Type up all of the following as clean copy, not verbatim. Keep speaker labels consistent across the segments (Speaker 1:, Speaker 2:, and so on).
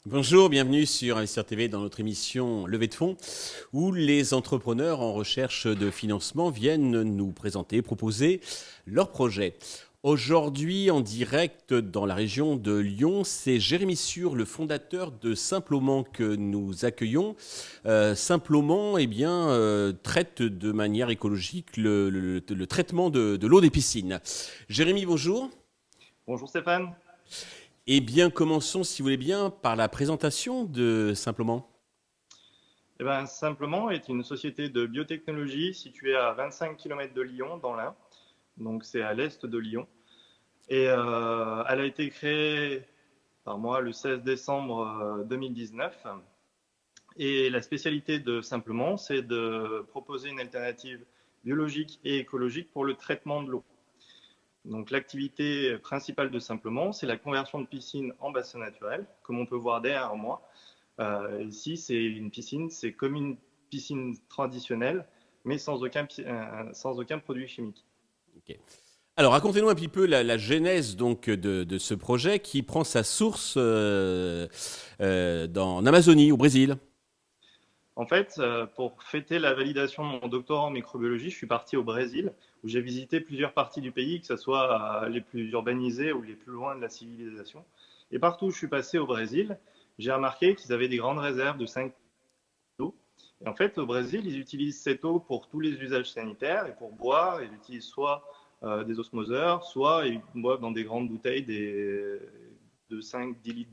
Speaker 1: Bonjour, bienvenue sur Investir TV dans notre émission Levée de fonds où les entrepreneurs en recherche de financement viennent nous présenter, proposer leurs projets. Aujourd'hui, en direct dans la région de Lyon, c'est Jérémy Sûr, le fondateur de Simplement, que nous accueillons. Simplement, traite de manière écologique le traitement de l'eau des piscines. Jérémy, bonjour.
Speaker 2: Bonjour Stéphane.
Speaker 1: Eh bien, commençons, si vous voulez bien, par la présentation de Simplement.
Speaker 2: Simplement est une société de biotechnologie située à 25 km de Lyon, dans l'Ain. Donc c'est à l'est de Lyon. Et elle a été créée par moi le 16 décembre 2019. Et la spécialité de Simplement, c'est de proposer une alternative biologique et écologique pour le traitement de l'eau. Donc l'activité principale de Simplement, c'est la conversion de piscine en bassin naturel, comme on peut voir derrière moi. Ici, c'est une piscine, c'est comme une piscine traditionnelle, mais sans aucun produit chimique.
Speaker 1: Okay. Alors, racontez-nous un petit peu la genèse donc, de ce projet qui prend sa source en Amazonie, au Brésil.
Speaker 2: En fait, pour fêter la validation de mon doctorat en microbiologie, je suis parti au Brésil, où j'ai visité plusieurs parties du pays, que ce soit les plus urbanisées ou les plus loin de la civilisation. Et partout où je suis passé au Brésil, j'ai remarqué qu'ils avaient des grandes réserves de 5 d'eau. Et en fait, au Brésil, ils utilisent cette eau pour tous les usages sanitaires et pour boire. Ils utilisent soit des osmoseurs, soit ils boivent dans des grandes bouteilles de 5-10 litres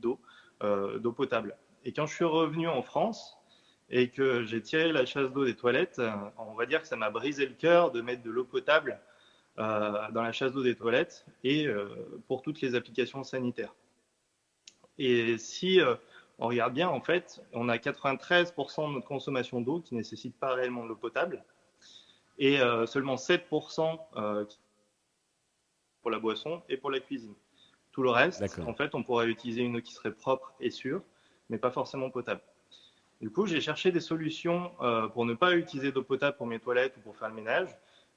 Speaker 2: d'eau potable. Et quand je suis revenu en France, et que j'ai tiré la chasse d'eau des toilettes, on va dire que ça m'a brisé le cœur de mettre de l'eau potable dans la chasse d'eau des toilettes et pour toutes les applications sanitaires. Et si on regarde bien, en fait, on a 93% de notre consommation d'eau qui ne nécessite pas réellement de l'eau potable et seulement 7% pour la boisson et pour la cuisine. Tout le reste, en fait, on pourrait utiliser une eau qui serait propre et sûre, mais pas forcément potable. Du coup, j'ai cherché des solutions pour ne pas utiliser d'eau potable pour mes toilettes ou pour faire le ménage.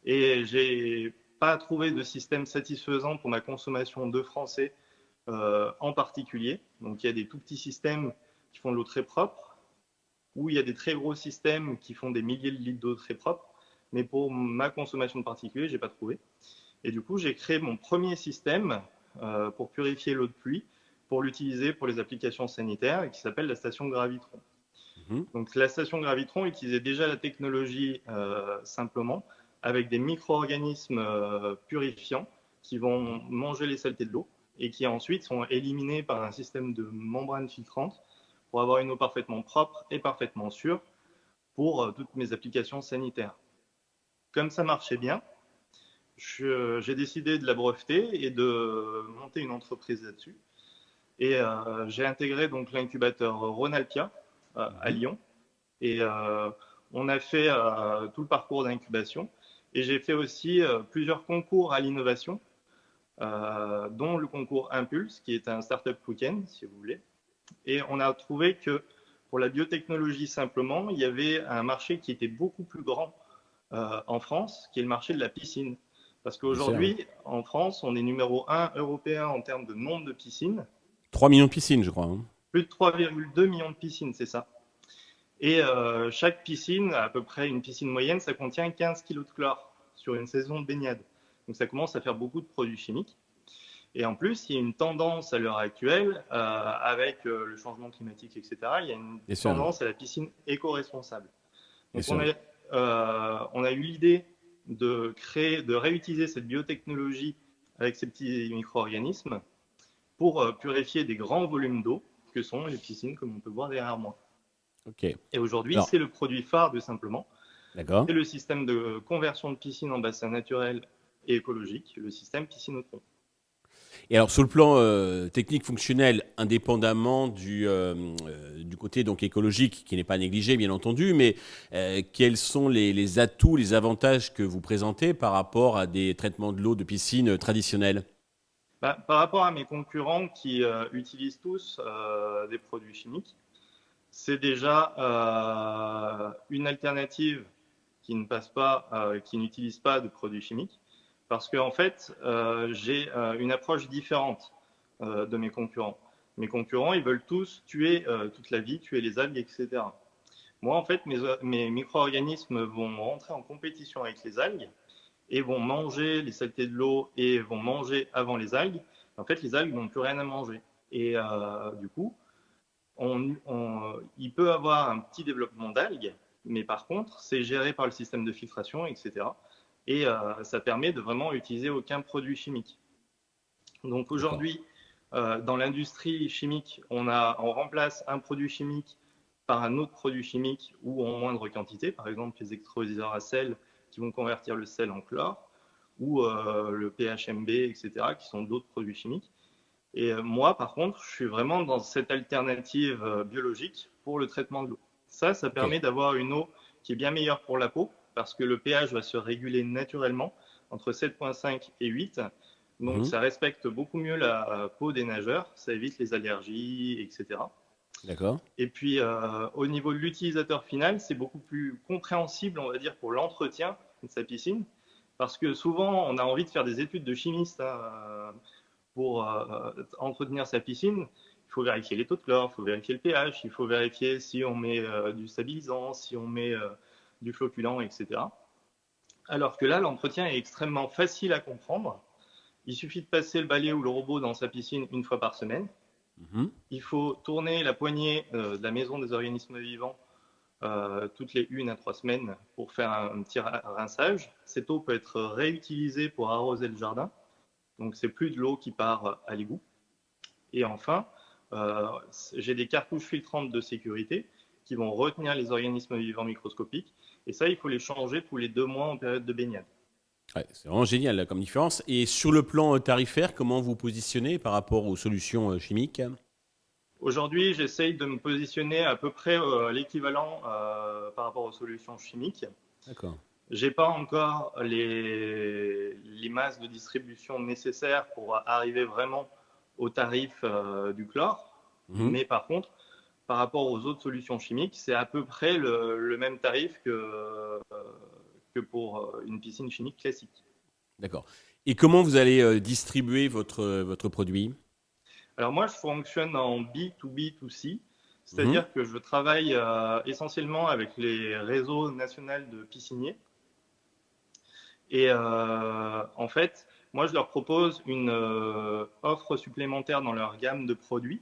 Speaker 2: Et j'ai pas trouvé de système satisfaisant pour ma consommation d'eau français en particulier. Donc, il y a des tout petits systèmes qui font de l'eau très propre, ou il y a des très gros systèmes qui font des milliers de litres d'eau très propre. Mais pour ma consommation de particulier, j'ai pas trouvé. Et du coup, j'ai créé mon premier système pour purifier l'eau de pluie, pour l'utiliser pour les applications sanitaires, et qui s'appelle la station Gravitron. Donc la station Gravitron utilisait déjà la technologie Simplement avec des micro-organismes purifiants qui vont manger les saletés de l'eau et qui ensuite sont éliminés par un système de membrane filtrante pour avoir une eau parfaitement propre et parfaitement sûre pour toutes mes applications sanitaires. Comme ça marchait bien, j'ai décidé de la breveter et de monter une entreprise là-dessus. Et j'ai intégré donc l'incubateur Ronalpia à Lyon. Et on a fait tout le parcours d'incubation. Et j'ai fait aussi plusieurs concours à l'innovation, dont le concours Impulse, qui est un startup week-end, si vous voulez. Et on a trouvé que pour la biotechnologie simplement, il y avait un marché qui était beaucoup plus grand en France, qui est le marché de la piscine. Parce qu'aujourd'hui, en France, on est numéro 1 européen en termes de nombre de piscines.
Speaker 1: 3 millions de piscines, je crois. Hein.
Speaker 2: Plus de 3,2 millions de piscines, c'est ça. Et chaque piscine, à peu près une piscine moyenne, ça contient 15 kg de chlore sur une saison de baignade. Donc ça commence à faire beaucoup de produits chimiques. Et en plus, il y a une tendance à l'heure actuelle, avec le changement climatique, etc., il y a une tendance à la piscine éco-responsable. Donc on a eu l'idée de réutiliser cette biotechnologie avec ces petits micro-organismes pour purifier des grands volumes d'eau que sont les piscines, comme on peut voir derrière moi.
Speaker 1: Okay.
Speaker 2: Et aujourd'hui, c'est le produit phare de Simplement.
Speaker 1: D'accord.
Speaker 2: C'est le système de conversion de piscine en bassin naturel et écologique, le système Piscinotron.
Speaker 1: Et alors, sur le plan technique fonctionnel, indépendamment du côté donc écologique, qui n'est pas négligé, bien entendu, mais quels sont les atouts, les avantages que vous présentez par rapport à des traitements de l'eau de piscine traditionnels ?
Speaker 2: Par rapport à mes concurrents qui utilisent tous des produits chimiques, c'est déjà une alternative qui ne passent pas, qui n'utilisent pas de produits chimiques, parce qu'en fait, j'ai une approche différente de mes concurrents. Mes concurrents, ils veulent tous tuer toute la vie, tuer les algues, etc. Moi, en fait, mes micro-organismes vont rentrer en compétition avec les algues et vont manger les saletés de l'eau et vont manger avant les algues. En fait, les algues n'ont plus rien à manger. Et du coup, il peut avoir un petit développement d'algues, mais par contre, c'est géré par le système de filtration, etc. Et ça permet de vraiment utiliser aucun produit chimique. Donc
Speaker 1: D'accord.
Speaker 2: aujourd'hui, dans l'industrie chimique, on remplace un produit chimique par un autre produit chimique ou en moindre quantité, par exemple les électrolyseurs à sel qui vont convertir le sel en chlore, ou le PHMB, etc., qui sont d'autres produits chimiques. Et moi, par contre, je suis vraiment dans cette alternative biologique pour le traitement de l'eau. Ça
Speaker 1: Ok.
Speaker 2: permet d'avoir une eau qui est bien meilleure pour la peau, parce que le pH va se réguler naturellement entre 7,5 et 8. Donc
Speaker 1: Mhm.
Speaker 2: ça respecte beaucoup mieux la peau des nageurs, ça évite les allergies, etc.
Speaker 1: D'accord.
Speaker 2: Et puis au niveau de l'utilisateur final, c'est beaucoup plus compréhensible, on va dire, pour l'entretien de sa piscine, parce que souvent on a envie de faire des études de chimiste, hein, pour entretenir sa piscine. Il faut vérifier les taux de chlore, il faut vérifier le pH, il faut vérifier si on met du stabilisant, si on met du flocculant, etc. Alors que là, l'entretien est extrêmement facile à comprendre. Il suffit de passer le balai ou le robot dans sa piscine une fois par semaine.
Speaker 1: Mhm.
Speaker 2: Il faut tourner la poignée de la maison des organismes vivants toutes les 1 à 3 semaines pour faire un petit rinçage. Cette eau peut être réutilisée pour arroser le jardin. Donc, c'est plus de l'eau qui part à l'égout. Et enfin, euh, j'ai des cartouches filtrantes de sécurité qui vont retenir les organismes vivants microscopiques. Et ça, il faut les changer tous les 2 mois en période de baignade.
Speaker 1: Ouais, c'est vraiment génial là, comme différence. Et sur le plan tarifaire, comment vous positionnez par rapport aux solutions chimiques?
Speaker 2: Aujourd'hui, j'essaye de me positionner à peu près l'équivalent par rapport aux solutions chimiques.
Speaker 1: D'accord.
Speaker 2: J'ai pas encore les masses de distribution nécessaires pour arriver vraiment au tarif du chlore,
Speaker 1: Mhm.
Speaker 2: mais par contre, par rapport aux autres solutions chimiques, c'est à peu près le même tarif que pour une piscine chimique classique.
Speaker 1: D'accord. Et comment vous allez distribuer votre produit?
Speaker 2: Alors moi, je fonctionne en B2B2C,
Speaker 1: Mhm.
Speaker 2: c'est-à-dire que je travaille essentiellement avec les réseaux nationaux de pisciniers. Et en fait, moi, je leur propose une offre supplémentaire dans leur gamme de produits.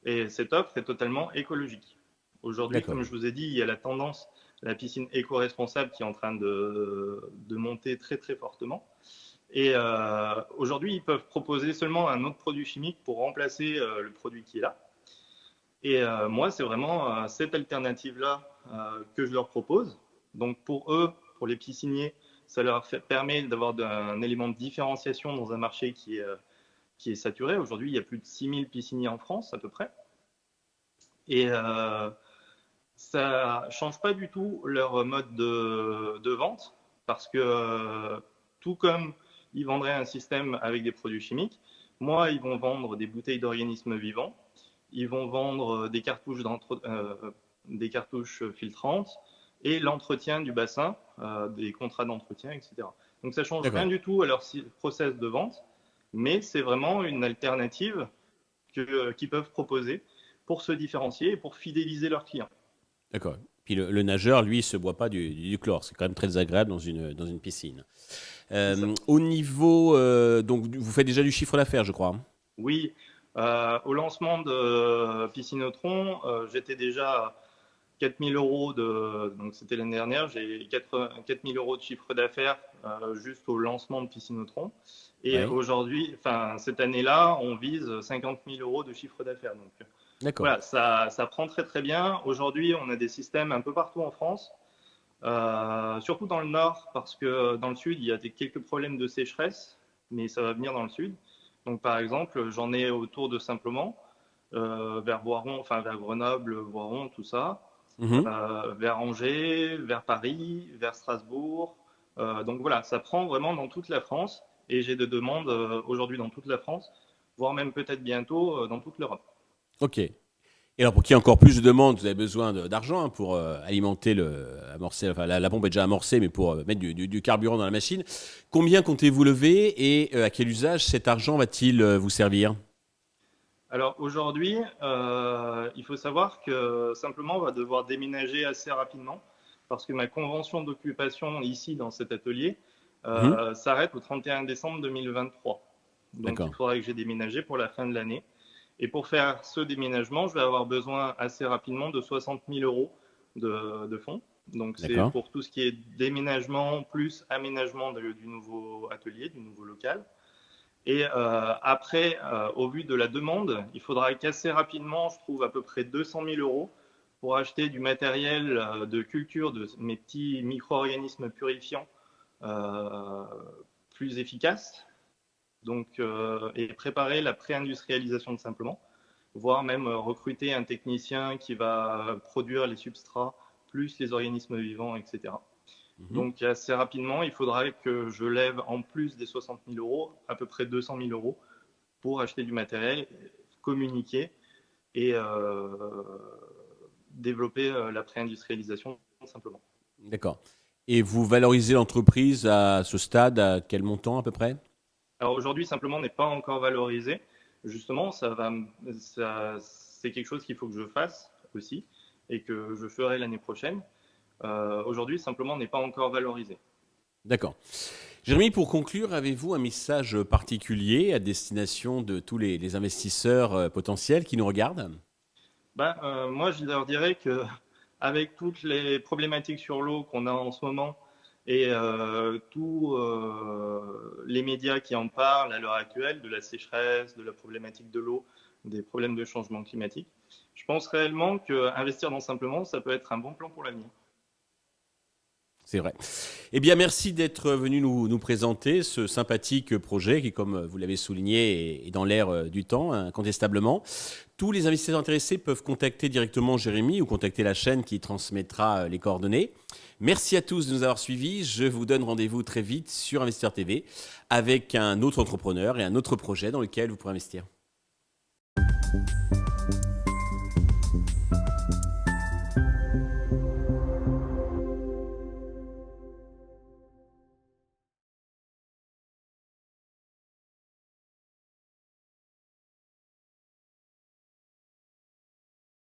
Speaker 2: Et cette offre est totalement écologique. Aujourd'hui,
Speaker 1: D'accord.
Speaker 2: comme je vous ai dit, il y a la tendance à la piscine éco-responsable qui est en train de monter très très fortement. Et aujourd'hui, ils peuvent proposer seulement un autre produit chimique pour remplacer le produit qui est là. Et moi, c'est vraiment cette alternative-là que je leur propose. Donc pour eux, pour les pisciniers, ça leur permet d'avoir un élément de différenciation dans un marché qui est saturé. Aujourd'hui, il y a plus de 6000 pisciniers en France à peu près. Et ça change pas du tout leur mode de vente parce que tout comme ils vendraient un système avec des produits chimiques, moi, ils vont vendre des bouteilles d'organismes vivants, ils vont vendre des cartouches filtrantes et l'entretien du bassin, des contrats d'entretien, etc. Donc ça change rien
Speaker 1: D'accord.
Speaker 2: du tout à leur process de vente, mais c'est vraiment une alternative qu'ils peuvent proposer pour se différencier et pour fidéliser leurs clients.
Speaker 1: D'accord. Puis le nageur, lui, se boit pas du chlore. C'est quand même très agréable dans une piscine.
Speaker 2: C'est ça.
Speaker 1: Au niveau, donc vous faites déjà du chiffre d'affaires, je crois, hein.
Speaker 2: Oui, au lancement de Piscinotron, j'étais déjà à 4 000 euros donc c'était l'année dernière, j'ai 4 000 euros de chiffre d'affaires juste au lancement de Piscinotron. Et
Speaker 1: Ouais.
Speaker 2: aujourd'hui, enfin cette année-là, on vise 50 000 euros de chiffre d'affaires. Donc
Speaker 1: D'accord.
Speaker 2: voilà, ça prend très très bien. Aujourd'hui, on a des systèmes un peu partout en France, surtout dans le nord, parce que dans le sud, il y a quelques problèmes de sécheresse, mais ça va venir dans le sud. Donc par exemple, j'en ai autour de Simplement, vers Voiron, enfin vers Grenoble, Voiron, tout ça,
Speaker 1: Mhm.
Speaker 2: vers Angers, vers Paris, vers Strasbourg. Donc voilà, ça prend vraiment dans toute la France, et j'ai des demandes aujourd'hui dans toute la France, voire même peut-être bientôt dans toute l'Europe.
Speaker 1: Ok. Et alors, pour qu'il y ait encore plus de demandes, vous avez besoin d'argent hein, pour alimenter amorcer, enfin, la pompe est déjà amorcée, mais pour mettre du carburant dans la machine. Combien comptez-vous lever et à quel usage cet argent va-t-il vous servir?
Speaker 2: Alors aujourd'hui, il faut savoir que simplement on va devoir déménager assez rapidement parce que ma convention d'occupation ici dans cet atelier
Speaker 1: Mhm.
Speaker 2: s'arrête au 31 décembre 2023. Donc il
Speaker 1: D'accord,
Speaker 2: faudra que j'ai déménagé pour la fin de l'année. Et pour faire ce déménagement, je vais avoir besoin assez rapidement de 60 000 euros de fonds. Donc c'est
Speaker 1: d'accord.
Speaker 2: pour tout ce qui est déménagement plus aménagement du nouveau atelier, du nouveau local. Et après, au vu de la demande, il faudra qu'assez rapidement, je trouve à peu près 200 000 euros pour acheter du matériel de culture de mes petits micro-organismes purifiants euh, plus efficaces. Donc, et préparer la pré-industrialisation de simplement, voire même recruter un technicien qui va produire les substrats plus les organismes vivants, etc.
Speaker 1: Mhm.
Speaker 2: Donc assez rapidement, il faudra que je lève en plus des 60 000 euros, à peu près 200 000 euros pour acheter du matériel, communiquer et développer la pré-industrialisation simplement.
Speaker 1: D'accord. Et vous valorisez l'entreprise à ce stade, à quel montant à peu près?
Speaker 2: Alors aujourd'hui, simplement n'est pas encore valorisé. Justement, c'est quelque chose qu'il faut que je fasse aussi et que je ferai l'année prochaine. Aujourd'hui, simplement n'est pas encore valorisé.
Speaker 1: D'accord. Jérémy, pour conclure, avez-vous un message particulier à destination de tous les investisseurs potentiels qui nous regardent?
Speaker 2: Moi, je leur dirais que avec toutes les problématiques sur l'eau qu'on a en ce moment et tous les médias qui en parlent à l'heure actuelle, de la sécheresse, de la problématique de l'eau, des problèmes de changement climatique, je pense réellement qu'investir dans Simplement, ça peut être un bon plan pour l'avenir.
Speaker 1: C'est vrai. Eh bien, merci d'être venu nous présenter ce sympathique projet qui, comme vous l'avez souligné, est dans l'air du temps, incontestablement. Tous les investisseurs intéressés peuvent contacter directement Jérémy ou contacter la chaîne qui transmettra les coordonnées. Merci à tous de nous avoir suivis. Je vous donne rendez-vous très vite sur Investisseur TV avec un autre entrepreneur et un autre projet dans lequel vous pourrez investir.